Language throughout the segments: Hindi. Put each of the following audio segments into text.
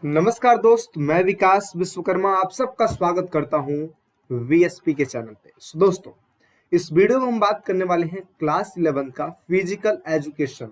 नमस्कार दोस्त, मैं विकास विश्वकर्मा आप सबका स्वागत करता हूं वीएसपी के चैनल पे। दोस्तों, इस वीडियो में हम बात करने वाले हैं क्लास 11 का physical education.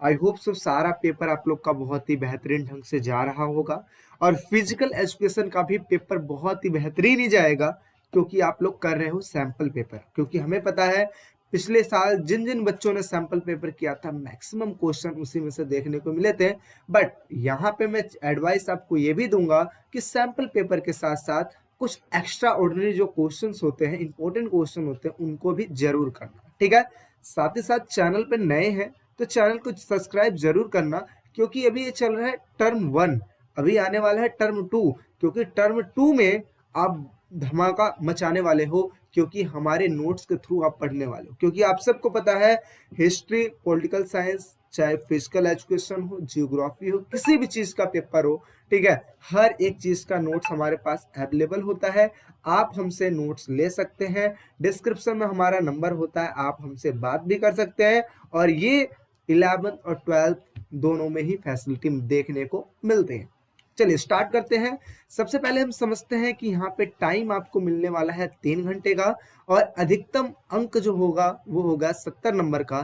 I hope so सारा पेपर आप लोग का बहुत ही बेहतरीन ढंग से जा रहा होगा और फिजिकल एजुकेशन का भी पेपर बहुत ही बेहतरीन ही जाएगा, क्योंकि आप लोग कर रहे हो सैंपल पेपर। क्योंकि हमें पता है पिछले साल जिन जिन बच्चों ने सैंपल पेपर किया था मैक्सिमम क्वेश्चन उसी में से देखने को मिले थे। बट यहाँ पे मैं एडवाइस आपको ये भी दूंगा कि सैंपल पेपर के साथ साथ कुछ एक्स्ट्रा ऑर्डिनरी जो क्वेश्चंस होते हैं, इंपॉर्टेंट क्वेश्चन होते हैं, उनको भी जरूर करना। ठीक है, साथ ही साथ चैनल पे नए हैं तो चैनल को सब्सक्राइब जरूर करना, क्योंकि अभी ये चल रहा है टर्म 1, अभी आने वाला है टर्म 2। क्योंकि टर्म 2 में आप धमाका मचाने वाले हो, क्योंकि हमारे नोट्स के थ्रू आप पढ़ने वाले हो। क्योंकि आप सबको पता है हिस्ट्री, पॉलिटिकल साइंस, चाहे फिजिकल एजुकेशन हो, जियोग्राफी हो, किसी भी चीज का पेपर हो, ठीक है, हर एक चीज का नोट्स हमारे पास अवेलेबल होता है। आप हमसे नोट्स ले सकते हैं, डिस्क्रिप्शन में हमारा नंबर होता है, आप हमसे बात भी कर सकते हैं। और ये 11th और 12th दोनों में ही फैसिलिटी देखने को मिलते हैं। चलिए स्टार्ट करते हैं। सबसे पहले हम समझते हैं कि यहाँ पे टाइम आपको मिलने वाला है 3 घंटे का, और अधिकतम अंक जो होगा वो होगा 70 नंबर का।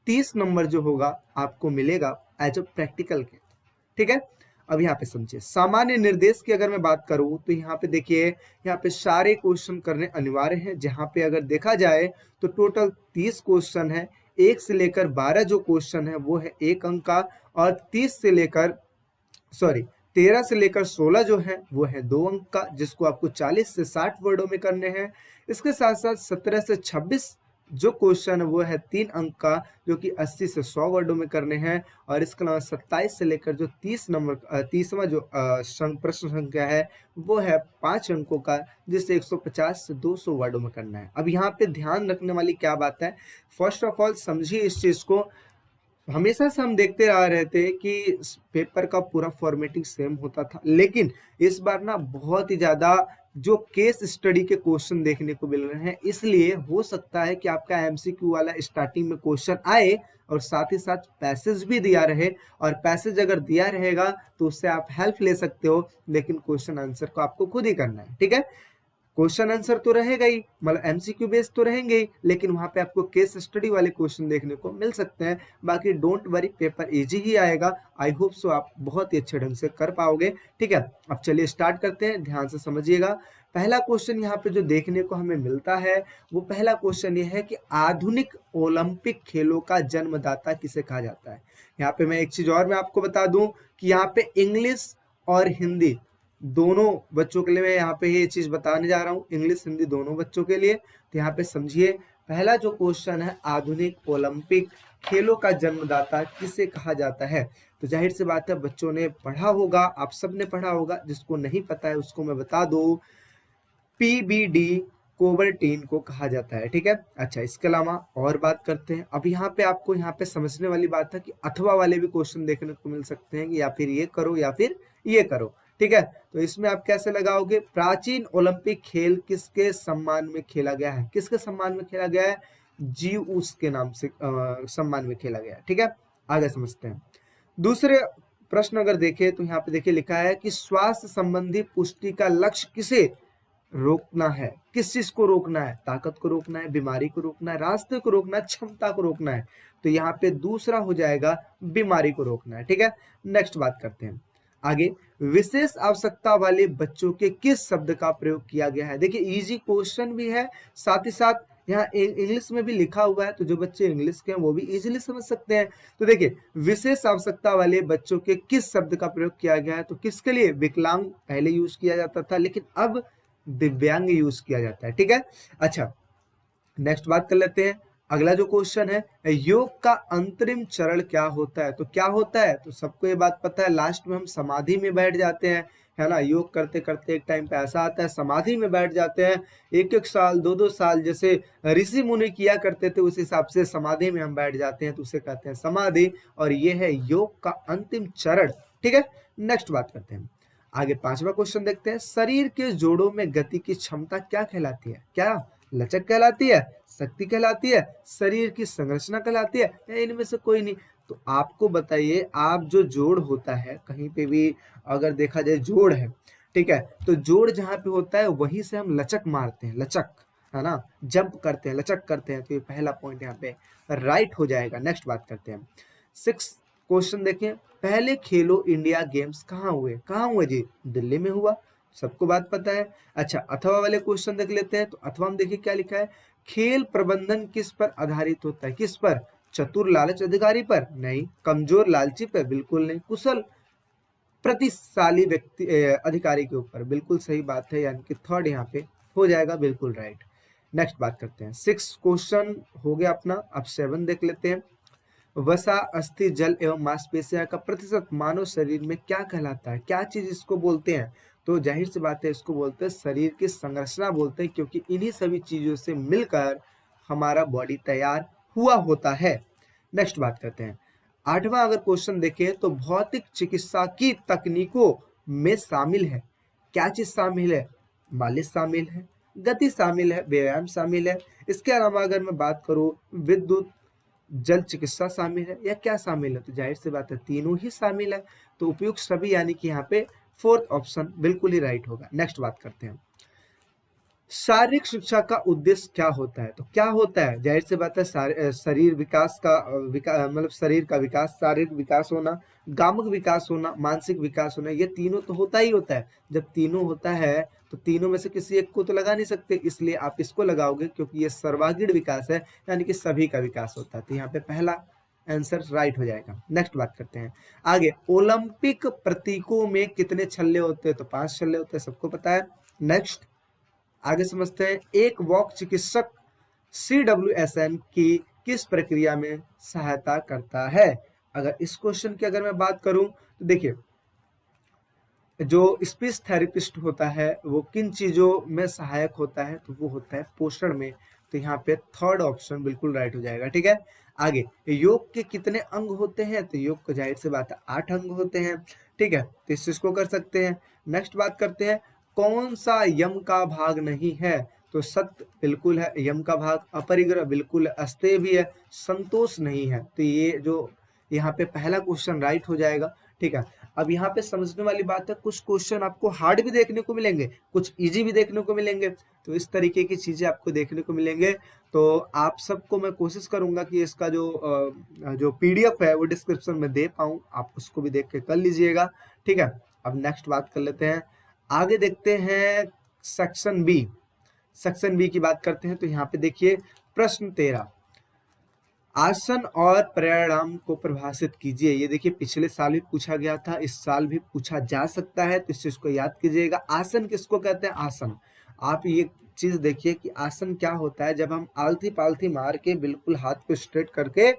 30 नंबर जो होगा आपको मिलेगा एज अ प्रैक्टिकल के। ठीक है, अब यहाँ पे समझिए सामान्य निर्देश की अगर मैं बात करूं तो यहाँ पे देखिए, यहाँ पे सारे क्वेश्चन करने अनिवार्य हैं। जहाँ पे अगर देखा जाए तो टोटल 30 क्वेश्चन है। 1 से लेकर 12 जो क्वेश्चन है वो है 1 अंक का, और 13 से लेकर 16 जो है वो है 2 अंक का, जिसको आपको 40 से 60 वर्डों में करने हैं। इसके साथ साथ 17 से 26 जो क्वेश्चन है वो है 3 अंक का, जो कि 80 से 100 वर्डों में करने हैं। और इसके अलावा 27 से लेकर जो 30वां जो प्रश्न संख्या है वो है 5 अंकों का, जिसे 150 से 200 वर्डों में करना है। अब यहाँ पे ध्यान रखने वाली क्या बात है, फर्स्ट ऑफ ऑल समझिए इस चीज को। हमेशा से हम देखते आ रहे थे कि पेपर का पूरा फॉर्मेटिंग सेम होता था, लेकिन इस बार ना बहुत ही ज्यादा जो केस स्टडी के क्वेश्चन देखने को मिल रहे हैं। इसलिए हो सकता है कि आपका एमसीक्यू वाला स्टार्टिंग में क्वेश्चन आए और साथ ही साथ पैसेज भी दिया रहे। और पैसेज अगर दिया रहेगा तो उससे आप हेल्प ले सकते हो, लेकिन क्वेश्चन आंसर को आपको खुद ही करना है। ठीक है, क्वेश्चन आंसर तो रहेगा ही, मतलब एमसीक्यू बेस्ड तो रहेंगे ही, लेकिन वहां पे आपको केस स्टडी वाले क्वेश्चन देखने को मिल सकते हैं। बाकी डोंट वरी, पेपर इजी ही आएगा। आई होप सो आप बहुत ही अच्छे ढंग से कर पाओगे। ठीक है, अब चलिए स्टार्ट करते हैं, ध्यान से समझिएगा। पहला क्वेश्चन यहाँ पे जो देखने को हमें मिलता है वो पहला क्वेश्चन ये है कि आधुनिक ओलंपिक खेलों का जन्मदाता किसे कहा जाता है। यहाँ पे मैं एक चीज और मैं आपको बता दूं कि यहाँ पे इंग्लिश और हिंदी दोनों बच्चों के लिए मैं यहाँ पे ये चीज बताने जा रहा हूँ, इंग्लिश हिंदी दोनों बच्चों के लिए। तो यहाँ पे समझिए, पहला जो क्वेश्चन है, आधुनिक ओलंपिक खेलों का जन्मदाता किसे कहा जाता है। तो जाहिर सी बात है बच्चों ने पढ़ा होगा, आप सब ने पढ़ा होगा। जिसको नहीं पता है उसको मैं बता दूं, पीबीडी कोबर्टीन को कहा जाता है। ठीक है, अच्छा इसके अलावा और बात करते हैं। अब यहाँ पे आपको यहाँ पे समझने वाली बात है कि अथवा वाले भी क्वेश्चन देखने को मिल सकते हैं कि या फिर ये करो या फिर ये करो। ठीक है, तो इसमें आप कैसे लगाओगे, प्राचीन ओलंपिक खेल किसके सम्मान में खेला गया है, किसके सम्मान में खेला गया है, जीउस के नाम से सम्मान में खेला गया है। ठीक है, आगे समझते हैं। दूसरे प्रश्न अगर देखें तो यहाँ पे देखिए लिखा है कि स्वास्थ्य संबंधी पुष्टि का लक्ष्य किसे रोकना है। किस चीज को रोकना है, ताकत को रोकना है, बीमारी को रोकना है, रास्ते को रोकना है, क्षमता को रोकना है। तो यहाँ पे दूसरा हो जाएगा बीमारी को रोकना है। ठीक है, नेक्स्ट बात करते हैं आगे। विशेष आवश्यकता वाले बच्चों के किस शब्द का प्रयोग किया गया है। देखिए इजी क्वेश्चन भी है, साथ ही साथ यहाँ इंग्लिश में भी लिखा हुआ है, तो जो बच्चे इंग्लिश के हैं वो भी इजीली समझ सकते हैं। तो देखिए विशेष आवश्यकता वाले बच्चों के किस शब्द का प्रयोग किया गया है, तो किसके लिए, विकलांग पहले यूज किया जाता था, लेकिन अब दिव्यांग यूज किया जाता है। ठीक है, अच्छा नेक्स्ट बात कर लेते हैं। अगला जो क्वेश्चन है, योग का अंतरिम चरण क्या होता है। तो क्या होता है, तो सबको ये बात पता है, लास्ट में हम समाधि में बैठ जाते हैं, है ना। योग करते करते एक टाइम पे ऐसा आता है समाधि में बैठ जाते हैं, 1-1 साल 2-2 साल जैसे ऋषि मुनि किया करते थे, उस हिसाब से समाधि में हम बैठ जाते हैं, तो उसे कहते हैं समाधि। और ये है योग का अंतिम चरण। ठीक है, नेक्स्ट बात करते हैं आगे। 5वां क्वेश्चन देखते हैं, शरीर के जोड़ों में गति की क्षमता क्या कहलाती है। क्या लचक कहलाती है, शक्ति कहलाती है, शरीर की संरचना कहलाती है, या इनमें से कोई नहीं। तो आपको बताइए, आप जो जोड़ होता है कहीं पे भी अगर देखा जाए जोड़ है, ठीक है, तो जोड़ जहां पे होता है वहीं से हम लचक मारते हैं, लचक, है ना, जंप करते हैं, लचक करते हैं। तो ये पहला पॉइंट यहाँ पे राइट हो जाएगा। नेक्स्ट बात करते हैं, 6 क्वेश्चन देखें, पहले खेलो इंडिया गेम्स कहाँ हुए? कहाँ हुए जी? दिल्ली में हुआ, सबको बात पता है। अच्छा, अथवा वाले क्वेश्चन देख लेते हैं। तो अथवा में देखिए क्या लिखा है, खेल प्रबंधन किस पर आधारित होता है? किस पर? चतुर लालच अधिकारी पर? नहीं। कमजोर लालची पर? बिल्कुल नहीं। कुशल प्रतिशाली व्यक्ति अधिकारी के ऊपर? बिल्कुल सही बात है, यानी कि थर्ड यहाँ पे हो जाएगा, बिल्कुल राइट। नेक्स्ट बात करते हैं, 6 क्वेश्चन हो गया अपना। अब 7 देख लेते हैं, वसा, अस्थि, जल एवं मांसपेशियों का प्रतिशत मानव शरीर में क्या कहलाता है? क्या चीज इसको बोलते हैं? तो जाहिर सी बात है, इसको बोलते हैं शरीर की संरचना बोलते हैं, क्योंकि इन्हीं सभी चीजों से मिलकर हमारा बॉडी तैयार हुआ होता है। नेक्स्ट बात करते हैं, 8वां अगर क्वेश्चन देखें तो भौतिक चिकित्सा की तकनीकों में शामिल है, क्या चीज शामिल है? मालिश शामिल है, गति शामिल है, व्यायाम शामिल है। इसके अलावा अगर मैं बात करूं, विद्युत जल चिकित्सा शामिल है, या क्या शामिल है? तो जाहिर सी बात है, तीनों ही शामिल है। तो उपयुक्त सभी, यानी कि यहाँ पे फोर्थ ऑप्शन बिल्कुल ही राइट होगा। नेक्स्ट बात करते हैं, शारीरिक शिक्षा का उद्देश्य क्या होता है? तो क्या होता है? जाहिर सी बात है, शरीर विकास का मतलब शरीर का विकास, शारीरिक विकास होना, गामक विकास होना, मानसिक विकास होना, ये तीनों तो होता ही होता है। जब तीनों होता है तो तीनों में से किसी एक को तो लगा नहीं सकते, इसलिए आप इसको लगाओगे, क्योंकि ये सर्वांगीण विकास है, यानी कि सभी का विकास होता है। तो यहाँ पे पहला आंसर राइट हो जाएगा। नेक्स्ट बात करते हैं आगे, ओलंपिक प्रतीकों में कितने छल्ले होते हैं? तो 5 छल्ले होते हैं, सबको पता है। नेक्स्ट आगे समझते हैं, एक वॉक चिकित्सक CWSN की किस प्रक्रिया में सहायता करता है? अगर इस क्वेश्चन की अगर मैं बात करूं तो देखिए, जो स्पीच थेरेपिस्ट होता है वो किन चीजों में सहायक होता है? तो वो होता है पोषण में। तो यहाँ पे थर्ड ऑप्शन बिल्कुल राइट हो जाएगा। ठीक है, आगे, योग के कितने अंग होते हैं? तो योग को जाहिर सी बात है 8 अंग होते हैं। ठीक है, तो इस चीज को कर सकते हैं। नेक्स्ट बात करते हैं, कौन सा यम का भाग नहीं है? तो सत्य बिल्कुल है यम का भाग, अपरिग्रह बिल्कुल है, अस्तेय भी है, संतोष नहीं है। तो ये जो यहाँ पे पहला क्वेश्चन राइट हो जाएगा। ठीक है, अब यहाँ पे समझने वाली बात है, कुछ क्वेश्चन आपको हार्ड भी देखने को मिलेंगे, कुछ इजी भी देखने को मिलेंगे। तो इस तरीके की चीजें आपको देखने को मिलेंगे। तो आप सबको मैं कोशिश करूंगा कि इसका जो PDF है वो डिस्क्रिप्शन में दे पाऊं, आप उसको भी देख के कर लीजिएगा। ठीक है, अब नेक्स्ट बात कर लेते हैं, आगे देखते हैं सेक्शन बी। सेक्शन बी की बात करते हैं। तो यहाँ पे देखिए प्रश्न 13, आसन और प्राणायाम को परिभाषित कीजिए। ये देखिए पिछले साल भी पूछा गया था, इस साल भी पूछा जा सकता है, तो इस चीज को याद कीजिएगा। आसन किसको कहते हैं? आसन, आप ये चीज देखिए कि आसन क्या होता है, जब हम आलती पालती मार के बिल्कुल हाथ को स्ट्रेट करके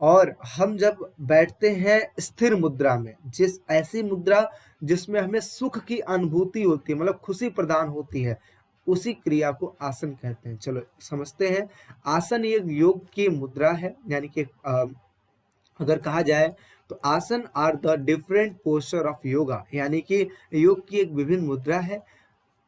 और हम जब बैठते हैं स्थिर मुद्रा में, जिस ऐसी मुद्रा जिसमें हमें सुख की अनुभूति होती है, मतलब खुशी प्रदान होती है, उसी क्रिया को आसन कहते हैं। चलो समझते हैं, आसन ये योग की मुद्रा है, यानी कि अगर कहा जाए तो आसन are the different posture of yoga, यानी कि योग की एक विभिन्न मुद्रा है।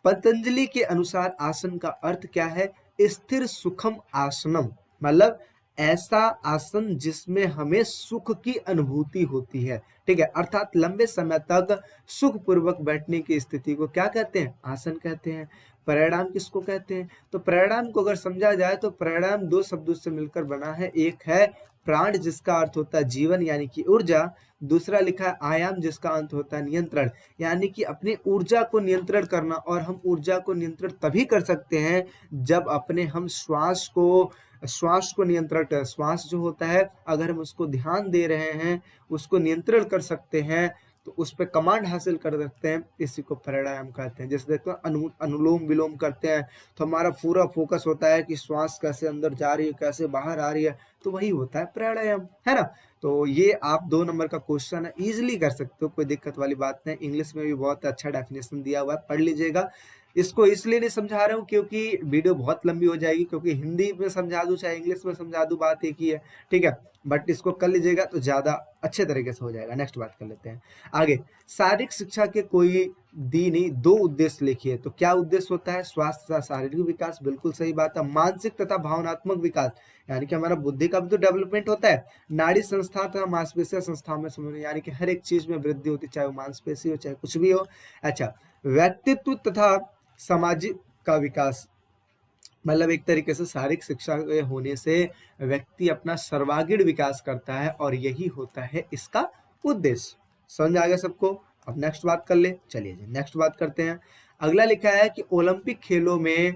पतंजलि के अनुसार आसन का अर्थ क्या है? स्थिर सुखम आसनम, मतलब ऐसा आसन जिसमें हमें सुख की अनुभूति होती है। ठीक है, अर्थात लंबे समय तक सुखपूर्वक बैठने की स्थिति को क्या कहते हैं? आसन कहते हैं। प्राणायाम किसको कहते हैं? तो प्राणायाम को अगर समझा जाए तो प्राणायाम 2 शब्दों से मिलकर बना है, एक है प्राण जिसका अर्थ होता है जीवन यानी कि ऊर्जा, दूसरा लिखा है आयाम जिसका अर्थ होता है नियंत्रण, यानी कि अपनी ऊर्जा को नियंत्रण करना। और हम ऊर्जा को नियंत्रण तभी कर सकते हैं जब अपने हम श्वास को नियंत्रण कर, श्वास जो होता है अगर हम उसको ध्यान दे रहे हैं, उसको नियंत्रण कर सकते हैं, तो उस पर कमांड हासिल कर सकते हैं, इसी को प्राणायाम कहते हैं। जैसे देखो अनुलोम विलोम करते हैं तो हमारा पूरा फोकस होता है कि श्वास कैसे अंदर जा रही है, कैसे बाहर आ रही है, तो वही होता है प्राणायाम, है ना। तो ये आप 2 नंबर का क्वेश्चन है, इजिली कर सकते हो, कोई दिक्कत वाली बात नहीं। इंग्लिश में भी बहुत अच्छा डेफिनेशन दिया हुआ है, पढ़ लीजिएगा। इसको इसलिए नहीं समझा रहा हूँ क्योंकि वीडियो बहुत लंबी हो जाएगी, क्योंकि हिंदी में समझा दूं चाहे इंग्लिश में समझा दूं, बात एक ही है। ठीक है, बट इसको कर लीजिएगा तो ज्यादा अच्छे तरीके से हो जाएगा। नेक्स्ट बात कर लेते हैं आगे। शारीरिक शिक्षा के कोई नहीं दो उद्देश्य लिखिए। तो क्या उद्देश्य होता है? स्वास्थ्य तथा शारीरिक विकास, बिल्कुल सही बात है। मानसिक तथा भावनात्मक विकास, यानी कि हमारा बुद्धि का भी तो डेवलपमेंट होता है। नाड़ी संस्था तथा मांसपेशिया संस्था में समझ, यानी कि हर एक चीज में वृद्धि होती है, चाहे वो मांसपेशी हो चाहे कुछ भी हो। अच्छा, व्यक्तित्व तथा सामाजिक का विकास, मतलब एक तरीके से शारीरिक शिक्षा के होने से व्यक्ति अपना सर्वांगीण विकास करता है और यही होता है इसका उद्देश्य। समझ आ गया सबको? अब नेक्स्ट बात कर ले, चलिए जी नेक्स्ट बात करते हैं। अगला लिखा है कि ओलंपिक खेलों में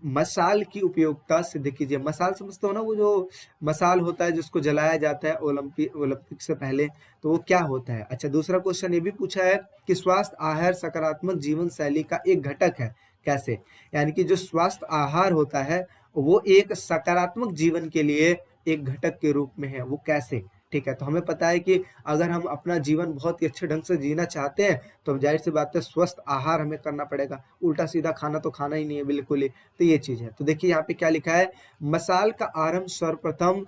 मशाल की उपयोगिता सिद्ध कीजिए। मशाल समझते हो ना, वो जो मशाल होता है जिसको जलाया जाता है ओलंपिक से पहले, तो वो क्या होता है? अच्छा, दूसरा क्वेश्चन ये भी पूछा है कि स्वास्थ्य आहार सकारात्मक जीवन शैली का एक घटक है। कैसे? यानी कि जो स्वास्थ्य आहार होता है वो एक सकारात्मक जीवन के लिए एक घटक के रूप में है। वो कैसे? ठीक है, तो हमें पता है कि अगर हम अपना जीवन बहुत ही अच्छे ढंग से जीना चाहते हैं तो जाहिर सी बात है स्वस्थ आहार हमें करना पड़ेगा। उल्टा सीधा खाना तो खाना ही नहीं है बिल्कुल ही। तो ये चीज है। तो देखिए यहाँ पे क्या लिखा है, मशाल का आरंभ सर्वप्रथम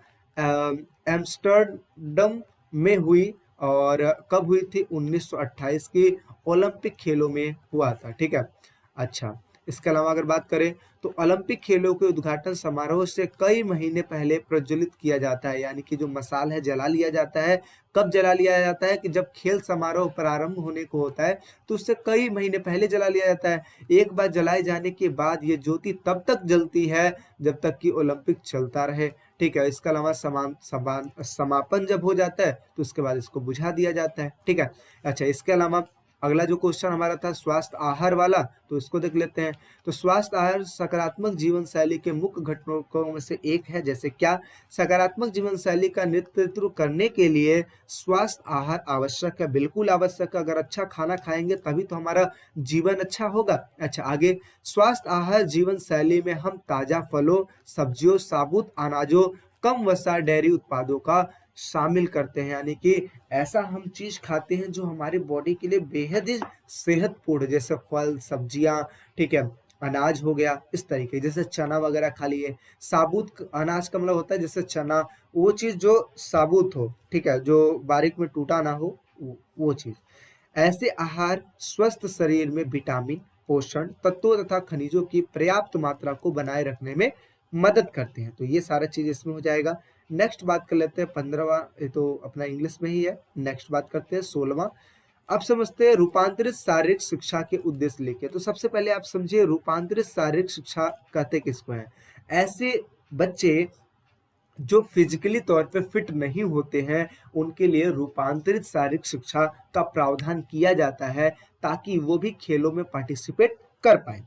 एम्स्टर्डम में हुई और कब हुई थी? 1928 की ओलंपिक खेलों में हुआ था। ठीक है। अच्छा, इसके अलावा अगर बात करें तो ओलंपिक खेलों के उद्घाटन समारोह से कई महीने पहले प्रज्वलित किया जाता है। यानी कि जो मशाल है जला लिया जाता है। कब जला लिया जाता है? कि जब खेल समारोह प्रारंभ होने को होता है तो उससे कई महीने पहले जला लिया जाता है। एक बार जलाए जाने के बाद ये ज्योति तब तक जलती है जब तक कि ओलंपिक चलता रहे। ठीक है। इसके अलावा समापन जब हो जाता है तो उसके बाद इसको बुझा दिया जाता है। ठीक है। अच्छा, इसके अलावा अगला जो क्वेश्चन हमारा था स्वास्थ्य आहार वाला, तो इसको देख लेते हैं। तो स्वास्थ्य आहार सकारात्मक जीवन शैली के मुख्य घटकों में से एक है। जैसे क्या? सकारात्मक जीवन शैली का नेतृत्व करने के लिए स्वास्थ्य आहार आवश्यक है। बिल्कुल आवश्यक है। अगर अच्छा खाना खाएंगे तभी तो हमारा जीवन अच्छा होगा। अच्छा, आगे। स्वास्थ्य आहार जीवन शैली में हम ताजा फलों, सब्जियों, साबुत अनाजों, कम वसा डेयरी उत्पादों का शामिल करते हैं। यानी कि ऐसा हम चीज खाते हैं जो हमारी बॉडी के लिए बेहद ही सेहतपूर्ण, जैसे फल, सब्जियां, ठीक है, अनाज हो गया, इस तरीके, जैसे चना वगैरह खा लिए। साबुत अनाज का मतलब होता है जैसे चना, वो चीज जो साबुत हो, ठीक है, जो बारीक में टूटा ना हो, वो चीज। ऐसे आहार स्वस्थ शरीर में विटामिन, पोषण तत्वों तथा खनिजों की पर्याप्त मात्रा को बनाए रखने में मदद करते हैं। तो ये सारा चीज इसमें हो जाएगा। नेक्स्ट बात कर लेते हैं 15वां, ये तो अपना इंग्लिश में ही है। नेक्स्ट बात करते हैं 16वां। अब समझते हैं रूपांतरित शारीरिक शिक्षा के उद्देश्य लिखे। तो सबसे पहले आप समझिए रूपांतरित शारीरिक शिक्षा कहते किसको है? ऐसे बच्चे जो फिजिकली तौर पे फिट नहीं होते हैं उनके लिए रूपांतरित शारीरिक शिक्षा का प्रावधान किया जाता है ताकि वो भी खेलों में पार्टिसिपेट कर पाए।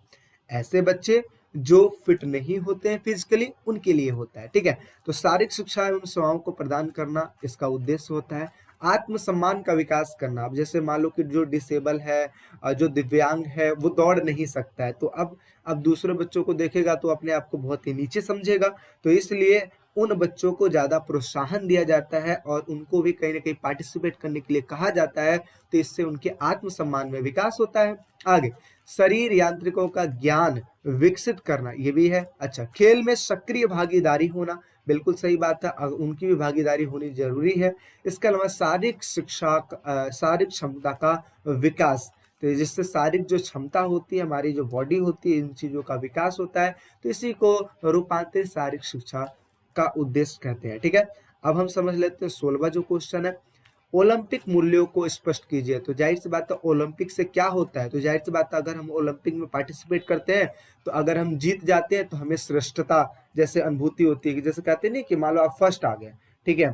ऐसे बच्चे जो फिट नहीं होते हैं फिजिकली उनके लिए होता है। ठीक है। तो शारीरिक शिक्षा एवं सेवाओं को प्रदान करना इसका उद्देश्य होता है। आत्मसम्मान का विकास करना। अब जैसे मान लो कि जो डिसेबल है, जो दिव्यांग है, वो दौड़ नहीं सकता है, तो अब दूसरे बच्चों को देखेगा तो अपने आप को बहुत ही नीचे समझेगा। तो इसलिए उन बच्चों को ज्यादा प्रोत्साहन दिया जाता है और उनको भी कहीं ना कहीं पार्टिसिपेट करने के लिए कहा जाता है। तो इससे उनके आत्मसम्मान में विकास होता है। आगे, शरीर यांत्रिकों का ज्ञान विकसित करना, ये भी है। अच्छा, खेल में सक्रिय भागीदारी होना, बिल्कुल सही बात है, उनकी भी भागीदारी होनी जरूरी है। इसके अलावा शारीरिक शिक्षा, शारीरिक क्षमता का विकास, तो जिससे शारीरिक जो क्षमता होती है, हमारी जो बॉडी होती है, इन चीजों का विकास होता है। तो इसी को रूपांतरित शारीरिक शिक्षा का उद्देश्य कहते हैं। ठीक है। अब हम समझ लेते हैं 16वां जो क्वेश्चन है, ओलंपिक मूल्यों को स्पष्ट कीजिए। तो जाहिर सी बात है ओलंपिक से क्या होता है? तो जाहिर सी बात है अगर हम ओलंपिक में पार्टिसिपेट करते हैं तो अगर हम जीत जाते हैं तो हमें श्रेष्ठता जैसे अनुभूति होती है कि जैसे कहते हैं नहीं कि मान लो आप फर्स्ट आ गए, ठीक है,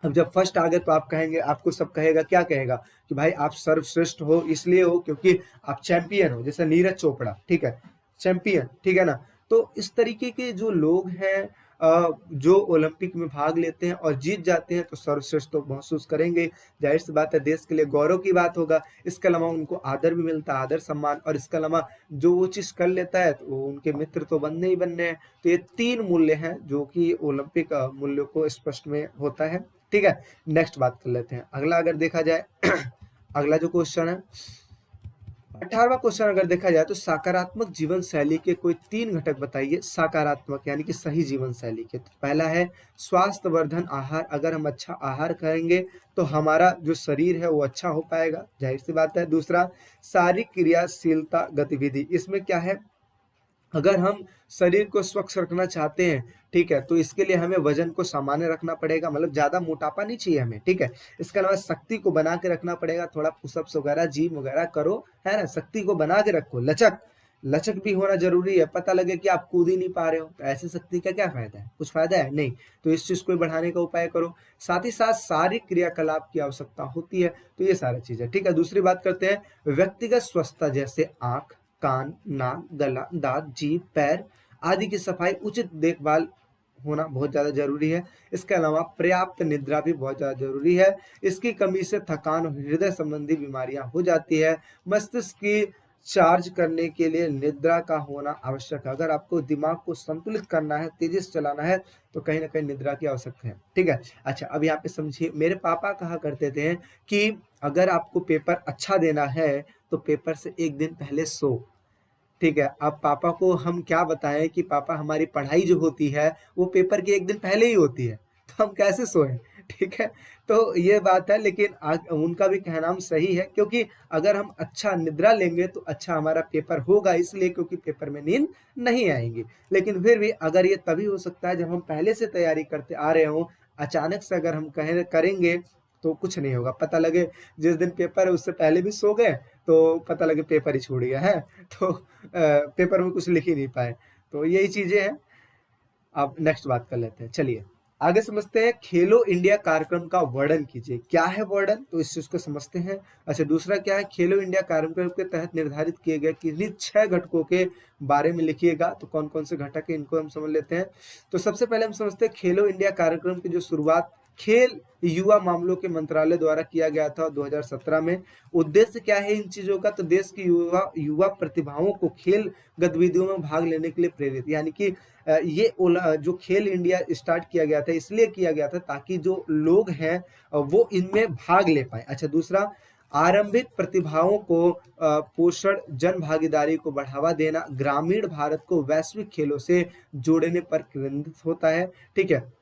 अब जब फर्स्ट आ गए तो आप कहेंगे, आपको सब कहेगा, क्या कहेगा कि भाई आप सर्वश्रेष्ठ हो, इसलिए हो क्योंकि आप चैंपियन हो, जैसे नीरज चोपड़ा, ठीक है, चैंपियन, ठीक है ना। तो इस तरीके के जो लोग हैं जो ओलंपिक में भाग लेते हैं और जीत जाते हैं तो सर्वश्रेष्ठ तो महसूस करेंगे। जाहिर सी बात है देश के लिए गौरव की बात होगा। इसके अलावा उनको आदर भी मिलता है, आदर सम्मान, और इसके अलावा जो वो चीज कर लेता है तो उनके मित्र तो बनने ही बनने हैं। तो ये 3 मूल्य हैं जो कि ओलंपिक मूल्यों को स्पष्ट में होता है। ठीक है। नेक्स्ट बात कर लेते हैं। अगला अगर देखा जाए अगला जो क्वेश्चन है 18वां क्वेश्चन अगर देखा जाए तो सकारात्मक जीवन शैली के कोई 3 घटक बताइए। सकारात्मक यानी कि सही जीवन शैली के। तो पहला है स्वास्थ्यवर्धन आहार। अगर हम अच्छा आहार करेंगे तो हमारा जो शरीर है वो अच्छा हो पाएगा, जाहिर सी बात है। दूसरा, शारीरिक क्रियाशीलता गतिविधि। इसमें क्या है, अगर हम शरीर को स्वच्छ रखना चाहते हैं, ठीक है, तो इसके लिए हमें वजन को सामान्य रखना पड़ेगा, मतलब ज्यादा मोटापा नहीं चाहिए हमें, ठीक है। इसके अलावा शक्ति को बना के रखना पड़ेगा, थोड़ा पुशअप्स वगैरह, जिम वगैरह करो, है ना, शक्ति को बना के रखो। लचक लचक भी होना जरूरी है। पता लगे कि आप कूद ही नहीं पा रहे हो तो ऐसी शक्ति का क्या फायदा है, कुछ फायदा है नहीं। तो इस चीज को बढ़ाने का उपाय करो। साथ ही साथ शारीरिक क्रियाकलाप की आवश्यकता होती है। तो ये सारी चीजें, ठीक है। दूसरी बात करते हैं व्यक्तिगत स्वच्छता, जैसे आंख, कान, नाक, गला, दांत, जीभ, पैर आदि की सफाई, उचित देखभाल होना बहुत ज्यादा जरूरी है। इसके अलावा पर्याप्त निद्रा भी बहुत ज्यादा जरूरी है। इसकी कमी से थकान और हृदय संबंधी बीमारियां हो जाती है। मस्तिष्क की चार्ज करने के लिए निद्रा का होना आवश्यक है। अगर आपको दिमाग को संतुलित करना है, तेजी से चलाना है, तो कहीं ना कहीं निद्रा की आवश्यकता है, ठीक है। अच्छा, अब यहाँ पे समझिए, मेरे पापा कहा करते थे कि अगर आपको पेपर अच्छा देना है तो पेपर से एक दिन पहले सो, ठीक है। अब पापा को हम क्या बताएं कि पापा हमारी पढ़ाई जो होती है वो पेपर के एक दिन पहले ही होती है, तो हम कैसे सोएं, ठीक है। तो ये बात है, लेकिन उनका भी कहना सही है, क्योंकि अगर हम अच्छा निद्रा लेंगे तो अच्छा हमारा पेपर होगा, इसलिए क्योंकि पेपर में नींद नहीं आएगी। लेकिन फिर भी अगर ये तभी हो सकता है जब हम पहले से तैयारी करते आ रहे हों। अचानक से अगर हम करेंगे तो कुछ नहीं होगा। पता लगे जिस दिन पेपर है उससे पहले भी सो गए, तो पता लगे पेपर ही छूट गया है, तो पेपर में कुछ लिख ही नहीं पाए। तो यही चीजें हैं। अब नेक्स्ट बात कर लेते हैं, चलिए आगे समझते हैं। खेलो इंडिया कार्यक्रम का वर्णन कीजिए। क्या है वर्णन, तो इस चीज को समझते हैं। अच्छा, दूसरा क्या है, खेलो इंडिया कार्यक्रम के तहत निर्धारित किए गए किन्हीं 6 घटकों के बारे में लिखिएगा। तो कौन कौन से घटक है इनको हम समझ लेते हैं। तो सबसे पहले हम समझते हैं खेलो इंडिया कार्यक्रम की जो शुरुआत खेल युवा मामलों के मंत्रालय द्वारा किया गया था 2017 में। उद्देश्य क्या है इन चीजों का, तो देश की युवा प्रतिभाओं को खेल गतिविधियों में भाग लेने के लिए प्रेरित, यानी कि ये जो खेल इंडिया स्टार्ट किया गया था इसलिए किया गया था ताकि जो लोग हैं वो इनमें भाग ले पाए। अच्छा, दूसरा, आरंभिक प्रतिभाओं को पोषण, जन भागीदारी को बढ़ावा देना, ग्रामीण भारत को वैश्विक खेलों से जोड़ने पर केंद्रित होता है, ठीक है।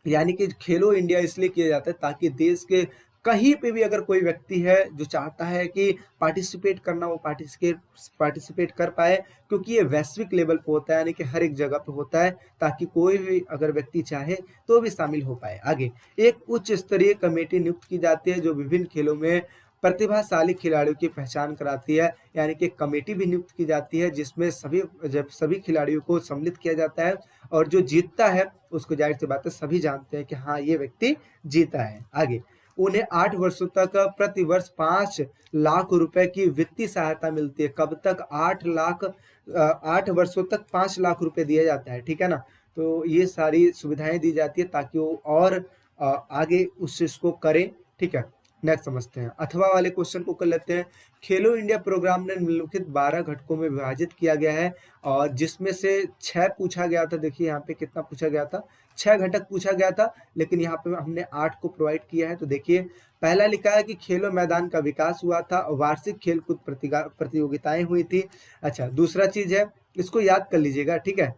यानी कि खेलो इंडिया इसलिए किया जाता है ताकि देश के कहीं पे भी अगर कोई व्यक्ति है जो चाहता है कि पार्टिसिपेट करना, वो पार्टिसिपेट कर पाए, क्योंकि ये वैश्विक लेवल पे होता है, यानी कि हर एक जगह पे होता है, ताकि कोई भी अगर व्यक्ति चाहे तो भी शामिल हो पाए। आगे, एक उच्च स्तरीय कमेटी नियुक्त की जाती है जो विभिन्न खेलों में प्रतिभाशाली खिलाड़ियों की पहचान कराती है, यानी कि कमेटी भी नियुक्त की जाती है जिसमें सभी खिलाड़ियों को सम्मिलित किया जाता है, और जो जीतता है उसको जाहिर सी बात है सभी जानते हैं कि हाँ ये व्यक्ति जीता है। आगे, उन्हें 8 वर्षों तक प्रति वर्ष 5 लाख रुपए की वित्तीय सहायता मिलती है। कब तक, 8 वर्षों तक 5 लाख रुपए दिया जाता है, ठीक है ना। तो ये सारी सुविधाएं दी जाती है ताकि वो और आगे उस चीज को करें, ठीक है। नेक्स्ट समझते हैं, अथवा वाले क्वेश्चन को कर लेते हैं। खेलो इंडिया प्रोग्राम ने निम्नलिखित 12 घटकों में विभाजित किया गया है, और जिसमें से 6 पूछा गया था। देखिए यहाँ पे कितना पूछा गया था, 6 घटक पूछा गया था, लेकिन यहाँ पे हमने 8 को प्रोवाइड किया है। तो देखिए, पहला लिखा है कि खेलो मैदान का विकास हुआ था, वार्षिक खेलकूद प्रतियोगिताएं हुई थी। अच्छा, दूसरा चीज है, इसको याद कर लीजिएगा, ठीक है,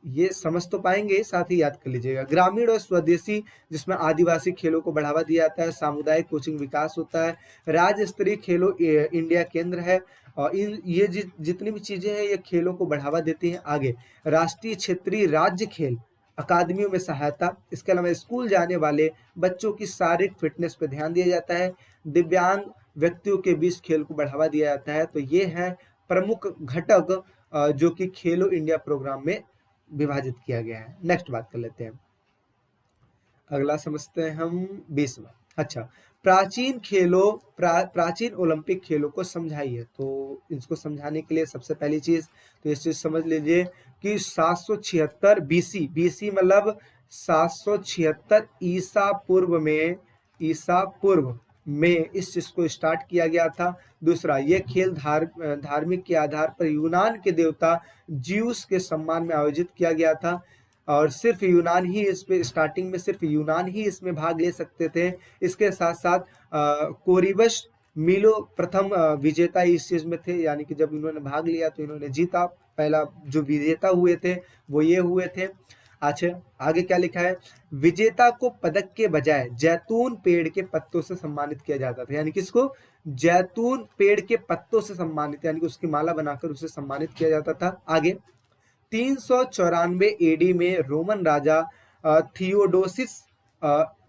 ये समझ तो पाएंगे, साथ ही याद कर लीजिएगा। ग्रामीण और स्वदेशी, जिसमें आदिवासी खेलों को बढ़ावा दिया जाता है, सामुदायिक कोचिंग विकास होता है, राज्य स्तरीय खेलो इंडिया केंद्र है, और ये जितनी भी चीजें हैं ये खेलों को बढ़ावा देती हैं। आगे, राष्ट्रीय, क्षेत्रीय, राज्य खेल अकादमियों में सहायता। इसके अलावा स्कूल जाने वाले बच्चों की शारीरिक फिटनेस पर ध्यान दिया जाता है। दिव्यांग व्यक्तियों के बीच खेल को बढ़ावा दिया जाता है। तो ये है प्रमुख घटक जो कि खेलो इंडिया प्रोग्राम में विभाजित किया गया है। नेक्स्ट बात कर लेते हैं, अगला समझते हैं हम 20वां। अच्छा, प्राचीन ओलंपिक खेलों को समझाइए। तो इसको समझाने के लिए सबसे पहली चीज, तो इस चीज समझ लीजिए कि 776 बीसी मतलब 776 ईसा पूर्व में इस चीज को स्टार्ट किया गया था। दूसरा, ये खेल धार्मिक के आधार पर यूनान के देवता ज्यूस के सम्मान में आयोजित किया गया था, और सिर्फ यूनान ही इसमें, स्टार्टिंग में सिर्फ यूनान ही इसमें भाग ले सकते थे। इसके साथ साथ कोरिबस मिलो प्रथम विजेता इस चीज में थे, यानी कि जब इन्होंने भाग लिया तो इन्होंने जीता। पहला जो विजेता हुए थे वो ये हुए थे। अच्छा, आगे क्या लिखा है, विजेता को पदक के बजाय जैतून पेड़ के पत्तों से सम्मानित किया जाता था, यानी कि इसको जैतून पेड़ के पत्तों से सम्मानित, यानी कि उसकी माला बनाकर उसे सम्मानित किया जाता था। आगे 394 एडी में रोमन राजा थियोडोसिस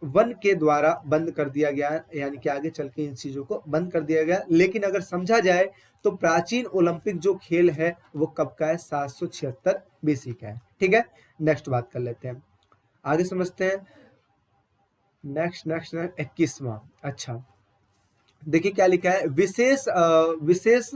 वन के द्वारा बंद कर दिया गया, यानी कि आगे चल के इन चीजों को बंद कर दिया गया। लेकिन अगर समझा जाए तो प्राचीन ओलंपिक जो खेल है वो कब का है, 776 बीसी का है। ठीक है, नेक्स्ट बात कर लेते हैं, आगे समझते हैं। नेक्स्ट 21वां। अच्छा, देखिए क्या लिखा है, विशेष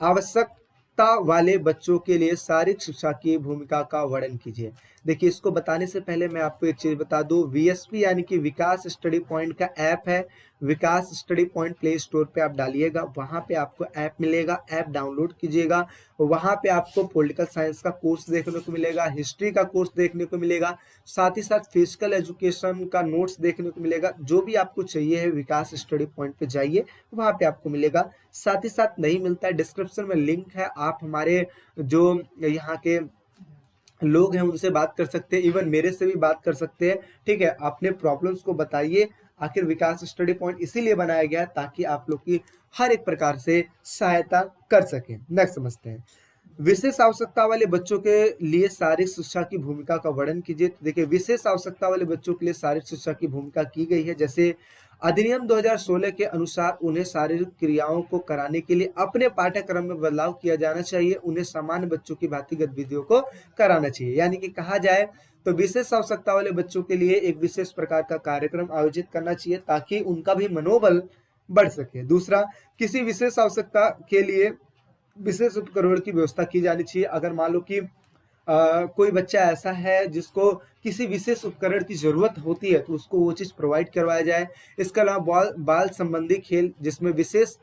आवश्यकता वाले बच्चों के लिए शारीरिक शिक्षा की भूमिका का वर्णन कीजिए। देखिए, इसको बताने से पहले मैं आपको एक चीज बता दूं, वीएसपी यानी कि विकास स्टडी पॉइंट का ऐप है। विकास स्टडी पॉइंट प्ले स्टोर पे आप डालिएगा, वहां पे आपको ऐप मिलेगा, ऐप डाउनलोड कीजिएगा। वहां पे आपको पॉलिटिकल साइंस का कोर्स देखने को मिलेगा, हिस्ट्री का कोर्स देखने को मिलेगा, साथ ही साथ फिजिकल एजुकेशन का नोट्स देखने को मिलेगा। जो भी आपको चाहिए है विकास स्टडी पॉइंट पे जाइए, वहां पे आपको मिलेगा। साथ ही साथ नहीं मिलता है, डिस्क्रिप्शन में लिंक है, आप हमारे जो यहाँ के लोग हैं उनसे बात कर सकते हैं, इवन मेरे से भी बात कर सकते हैं। ठीक है, अपने प्रॉब्लम्स को बताइए। आखिर विकास स्टडी पॉइंट इसीलिए बनाया गया है ताकि आप लोग की हर एक प्रकार से सहायता कर सके। नेक्स्ट समझते हैं, विशेष आवश्यकता वाले बच्चों के लिए शारीरिक शिक्षा की भूमिका का वर्णन कीजिए। तो देखिए, विशेष आवश्यकता वाले बच्चों के लिए शारीरिक शिक्षा की भूमिका की गई है। जैसे अधिनियम 2016 के अनुसार उन्हें शारीरिक क्रियाओं को कराने के लिए अपने पाठ्यक्रम में बदलाव किया जाना चाहिए, उन्हें सामान्य बच्चों की भांति गतिविधियों को कराना चाहिए। यानी कि कहा जाए तो विशेष आवश्यकता वाले बच्चों के लिए एक विशेष प्रकार का कार्यक्रम आयोजित करना चाहिए ताकि उनका भी मनोबल बढ़ सके। दूसरा, किसी विशेष आवश्यकता के लिए विशेष उपकरण की व्यवस्था की जानी चाहिए। अगर मान लो कि कोई बच्चा ऐसा है जिसको किसी विशेष उपकरण की जरूरत होती है तो उसको वो चीज प्रोवाइड करवाया जाए। इसके अलावा बाल संबंधी खेल, जिसमें विशेष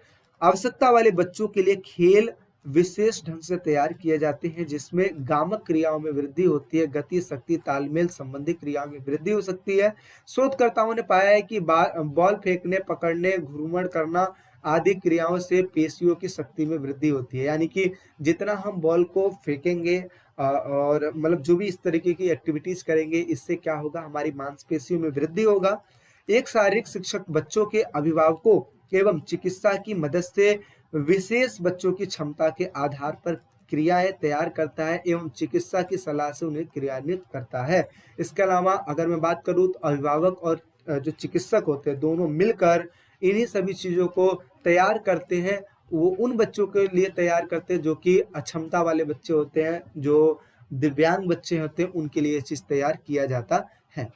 आवश्यकता वाले बच्चों के लिए खेल विशेष ढंग से तैयार किए जाते हैं, जिसमें गामक क्रियाओं में वृद्धि होती है, गति, शक्ति, तालमेल संबंधी क्रियाओं में वृद्धि हो सकती है। शोधकर्ताओं ने पाया है कि बॉल फेंकने, पकड़ने, घूर्णन करना आदि क्रियाओं से पेशियों की शक्ति में वृद्धि होती है। यानी कि जितना हम बॉल को फेंकेंगे और मतलब जो भी इस तरीके की एक्टिविटीज करेंगे, इससे क्या होगा, हमारी मांसपेशियों में वृद्धि होगा। एक शारीरिक शिक्षक बच्चों के अभिभावकों एवं चिकित्सा की मदद से विशेष बच्चों की क्षमता के आधार पर क्रियाएं तैयार करता है एवं चिकित्सा की सलाह से उन्हें क्रियान्वित करता है। इसके अलावा अगर मैं बात करूं तो अभिभावक और जो चिकित्सक होते हैं दोनों मिलकर इन्हीं सभी चीजों को तैयार करते हैं। वो उन बच्चों के लिए तैयार करते हैं जो कि अक्षमता वाले बच्चे होते हैं, जो दिव्यांग बच्चे होते हैं, उनके लिए ये चीज तैयार किया जाता है।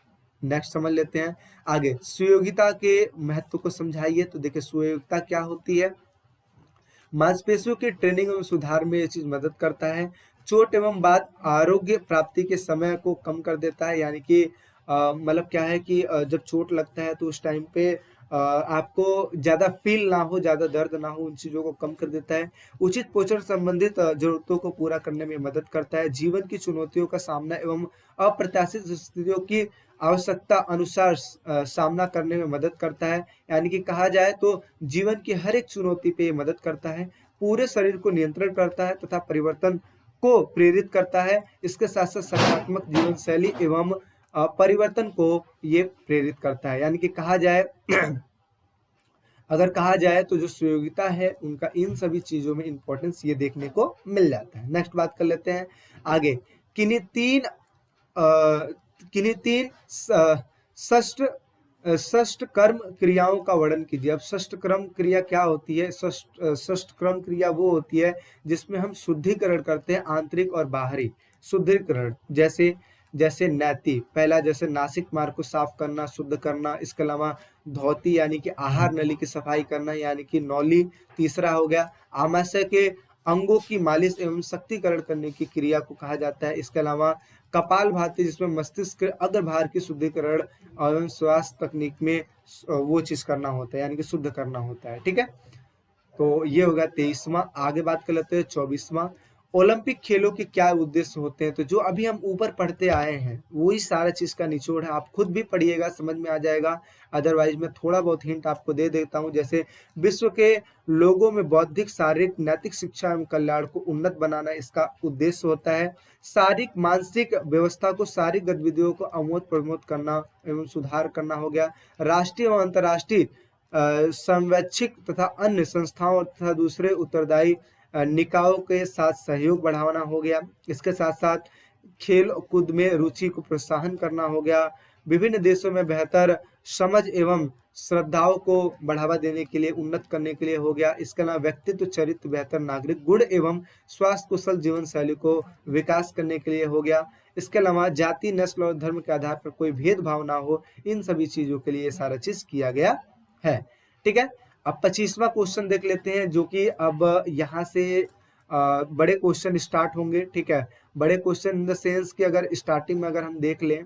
नेक्स्ट समझ लेते हैं आगे, सुयोग्यता के महत्व को समझाइए। तो देखिए, सुयोग्यता क्या होती है, मांसपेशियों के ट्रेनिंग एवं सुधार में ये चीज मदद करता है। चोट एवं बाद आरोग्य प्राप्ति के समय को कम कर देता है। यानी कि मतलब क्या है कि जब चोट लगता है तो उस टाइम पे आपको ज्यादा फील ना हो, ज्यादा दर्द ना हो, उन चीजों को कम कर देता है। उचित पोषण संबंधित जरूरतों को पूरा करने में मदद करता है। जीवन की चुनौतियों का सामना एवं अप्रत्याशित स्थितियों की आवश्यकता अनुसार सामना करने में मदद करता है। यानी कि कहा जाए तो जीवन की हर एक चुनौती पे मदद करता है, पूरे शरीर को नियंत्रण करता है तथा परिवर्तन को प्रेरित करता है। इसके साथ साथ सकारात्मक जीवन शैली एवं परिवर्तन को ये प्रेरित करता है। यानी कि कहा जाए अगर कहा जाए तो जो सुयोग्यता है उनका इन सभी चीजों में इंपॉर्टेंस ये देखने को मिल जाता है। नेक्स्ट बात कर लेते हैं आगे, किन्हीं तीन षष्ठ कर्म क्रियाओं का वर्णन कीजिए। अब षष्ठ कर्म क्रिया क्या होती है, षष्ठ कर्म क्रिया वो होती है जिसमें हम शुद्धिकरण करते हैं, आंतरिक और बाहरी शुद्धिकरण। जैसे नैति, पहला जैसे नासिक मार्ग को साफ करना, शुद्ध करना। इसके अलावा धोती यानी कि आहार नली की सफाई करना, यानी कि नौली। तीसरा हो गया आमाशय के अंगों की मालिश एवं शक्तिकरण करने की क्रिया को कहा जाता है। इसके अलावा कपाल भाती, जिसमें मस्तिष्क के अग्रभार की शुद्धिकरण एवं स्वास्थ्य तकनीक में वो चीज करना होता है, यानी कि शुद्ध करना होता है। ठीक है, तो ये हो गया 23वां। आगे बात कर लेते हैं 24वां, ओलंपिक खेलों के क्या उद्देश्य होते हैं, तो जो अभी हम ऊपर पढ़ते आए हैं वही सारा चीज का निचोड़ है। आप खुद भी पढ़िएगा, समझ में आ जाएगा। अदरवाइज मैं थोड़ा बहुत हिंट आपको दे देता हूँ। जैसे विश्व के लोगों में बौद्धिक, शारीरिक, नैतिक शिक्षा एवं कल्याण को उन्नत बनाना इसका उद्देश्य होता है। शारीरिक मानसिक व्यवस्था को, शारीरिक गतिविधियों को अमोद प्रमोद करना एवं सुधार करना हो गया। राष्ट्रीय एवं अंतर्राष्ट्रीय संवैच्छिक तथा अन्य संस्थाओं तथा दूसरे उत्तरदायी निकायों के साथ सहयोग बढ़ाना हो गया। इसके साथ साथ खेल कूद में रुचि को प्रोत्साहन करना हो गया। विभिन्न देशों में बेहतर समझ एवं श्रद्धाओं को बढ़ावा देने के लिए, उन्नत करने के लिए हो गया। इसके अलावा व्यक्तित्व, चरित्र, बेहतर नागरिक गुण एवं स्वास्थ्य कुशल जीवन शैली को विकास करने के लिए हो गया। इसके अलावा जाति, नस्ल और धर्म के आधार पर कोई भेदभाव ना हो, इन सभी चीजों के लिए ये सारा चीज किया गया है। ठीक है, अब 25वां क्वेश्चन देख लेते हैं, जो कि अब यहाँ से बड़े क्वेश्चन स्टार्ट होंगे। ठीक है, बड़े क्वेश्चन इन द सेंस कि अगर स्टार्टिंग में अगर हम देख लें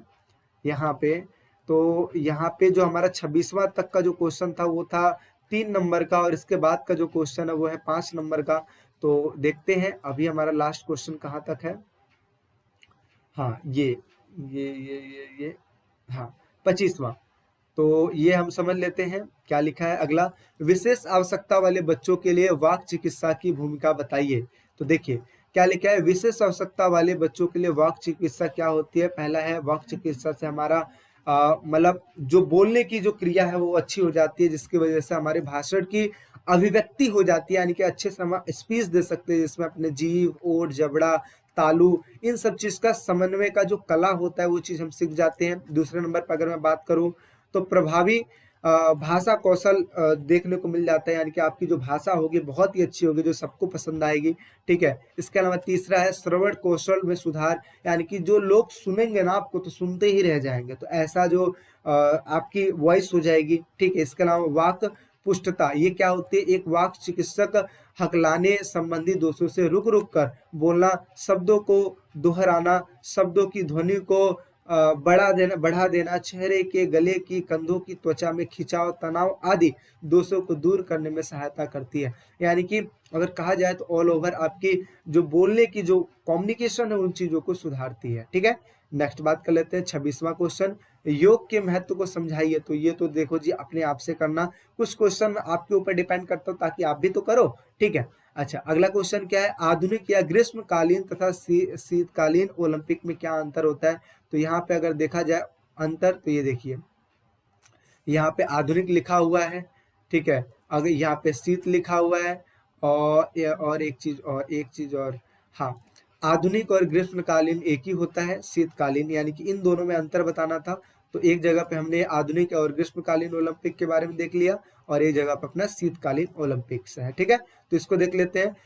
यहाँ पे, तो यहाँ पे जो हमारा 26वां तक का जो क्वेश्चन था वो था 3 नंबर का, और इसके बाद का जो क्वेश्चन है वो है 5 नंबर का। तो देखते हैं अभी हमारा लास्ट क्वेश्चन कहाँ तक है। हाँ, ये हाँ 25वां। तो ये हम समझ लेते हैं क्या लिखा है। अगला, विशेष आवश्यकता वाले बच्चों के लिए वाक चिकित्सा की भूमिका बताइए। तो देखिए क्या लिखा है, विशेष आवश्यकता वाले बच्चों के लिए वाक चिकित्सा क्या होती है। पहला है, वाक चिकित्सा से हमारा मतलब जो बोलने की जो क्रिया है वो अच्छी हो जाती है, जिसकी वजह से हमारे भाषण की अभिव्यक्ति हो जाती है, यानी कि अच्छे से हम स्पीच दे सकते हैं, जिसमें अपने जीव, ओठ, जबड़ा, तालु, इन सब चीज का समन्वय का जो कला होता है वो चीज हम सीख जाते हैं। दूसरे नंबर पर अगर मैं बात करूं तो प्रभावी भाषा कौशल देखने को मिल जाता है, यानी कि आपकी जो भाषा होगी बहुत ही अच्छी होगी, जो सबको पसंद आएगी। ठीक है, इसके अलावा तीसरा है श्रवण कौशल में सुधार, यानी कि जो लोग सुनेंगे ना आपको तो सुनते ही रह जाएंगे, तो ऐसा जो आपकी वॉइस हो जाएगी। ठीक है, इसके अलावा वाक पुष्टता, ये क्या होती है, एक वाक चिकित्सक हकलाने संबंधी दोषों से रुक रुक कर बोलना, शब्दों को दोहराना, शब्दों की ध्वनि को बढ़ा देना, चेहरे के, गले की, कंधों की त्वचा में खिंचाव, तनाव आदि दोषों को दूर करने में सहायता करती है। यानी कि अगर कहा जाए तो ऑल ओवर आपकी जो बोलने की जो कम्युनिकेशन है उन चीजों को सुधारती है। ठीक है, नेक्स्ट बात कर लेते हैं 26वां क्वेश्चन, योग के महत्व को समझाइए। तो ये तो देखो जी अपने आप से करना, कुछ क्वेश्चन आपके ऊपर डिपेंड करता हो ताकि आप भी तो करो। ठीक है, अच्छा अगला क्वेश्चन क्या है, आधुनिक या ग्रीष्मकालीन तथा शीतकालीन ओलंपिक में क्या अंतर होता है। तो यहाँ पे अगर देखा जाए अंतर, तो ये देखिए यहाँ पे आधुनिक लिखा हुआ है। ठीक है, अगर यहाँ पे शीत लिखा हुआ है, और एक चीज और, हाँ आधुनिक और ग्रीष्मकालीन एक ही होता है, शीतकालीन, यानी कि इन दोनों में अंतर बताना था। तो एक जगह पे हमने आधुनिक और ग्रीष्मकालीन ओलंपिक के बारे में देख लिया, और एक जगह पे अपना शीतकालीन ओलंपिक्स है। ठीक है, तो इसको देख लेते हैं।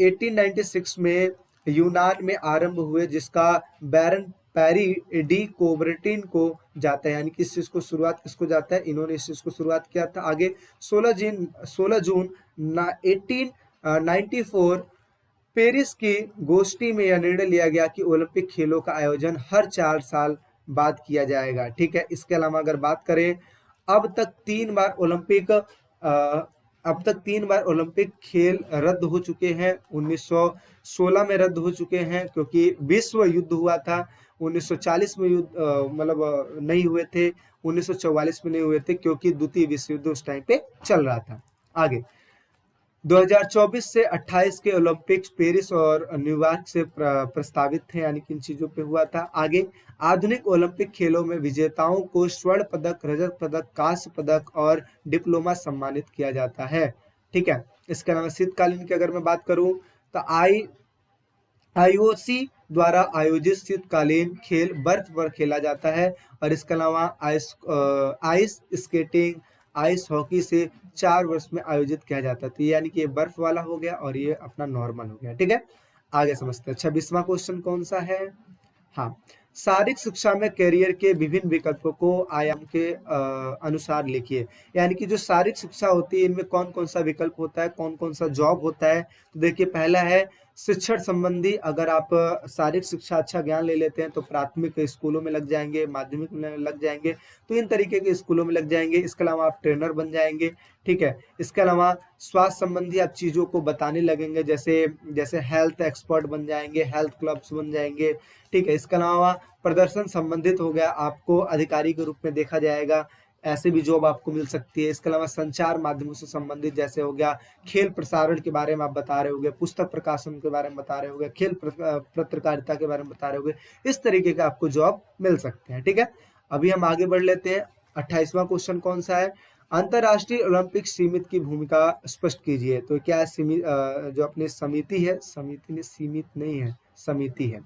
1896 में यूनान में आरंभ हुए, जिसका बैरन पैरी डी कोबर्टिन को जाता है, यानी कि इस चीज को शुरुआत किसको जाता है, इन्होंने इस चीज को शुरुआत किया था। आगे 16 जून 1894 पेरिस की गोष्ठी में यह निर्णय लिया गया कि ओलंपिक खेलों का आयोजन हर 4 साल बाद किया जाएगा। ठीक है, इसके अलावा अगर बात करें, अब तक 3 बार ओलंपिक खेल रद्द हो चुके हैं। 1916 में रद्द हो चुके हैं क्योंकि विश्व युद्ध हुआ था। 1940 में युद्ध नहीं हुए थे। 1944 में नहीं हुए थे क्योंकि द्वितीय विश्व युद्ध उस टाइम पे चल रहा था। आगे 2024 से 28 के ओलंपिक्स पेरिस और न्यूयॉर्क से प्रस्तावित थे, यानी किन चीजों पे हुआ था। आगे आधुनिक ओलंपिक खेलों में विजेताओं को स्वर्ण पदक, रजत पदक, कांस्य पदक और डिप्लोमा सम्मानित किया जाता है। ठीक है, इसके अलावा शीतकालीन की अगर मैं बात करूं तो IOC द्वारा आयोजित शीतकालीन खेल बर्फ पर खेला जाता है, और इसके अलावा आइस स्केटिंग, आइस हॉकी से 4 वर्ष में आयोजित किया जाता है। तो यानी कि ये बर्फ वाला हो गया और ये अपना नॉर्मल हो गया। ठीक है, आगे समझते हैं 26वां क्वेश्चन कौन सा है। हाँ, शारीरिक शिक्षा में करियर के विभिन्न विकल्पों को आयाम के अनुसार लिखिए। यानी कि जो शारीरिक शिक्षा होती है इनमें कौन कौन सा विकल्प होता है, कौन कौन सा जॉब होता है। तो देखिए पहला है शिक्षण संबंधी अगर आप शारीरिक शिक्षा अच्छा ज्ञान ले लेते हैं तो प्राथमिक स्कूलों में लग जाएंगे, माध्यमिक में लग जाएंगे, तो इन तरीके के स्कूलों में लग जाएंगे। इसके अलावा आप ट्रेनर बन जाएंगे, ठीक है। इसके अलावा स्वास्थ्य संबंधी आप चीज़ों को बताने लगेंगे, जैसे जैसे हेल्थ एक्सपर्ट बन जाएंगे, हेल्थ क्लब्स बन जाएंगे, ठीक है। इसके अलावा प्रदर्शन संबंधित हो गया, आपको अधिकारी के रूप में देखा जाएगा, ऐसे भी जॉब आपको मिल सकती है। इसके अलावा संचार माध्यमों से संबंधित जैसे हो गया खेल प्रसारण के बारे में आप बता रहे होगे, पुस्तक प्रकाशन के बारे में बता रहे होगे, खेल पत्रकारिता के बारे में बता रहे होगे, इस तरीके का आपको जॉब मिल सकते हैं, ठीक है। अभी हम आगे बढ़ लेते हैं। 28वां क्वेश्चन कौन सा है? अंतरराष्ट्रीय ओलंपिक समिति की भूमिका स्पष्ट कीजिए। तो क्या है जो अपनी समिति है, समिति ने सीमित नहीं है, समिति है,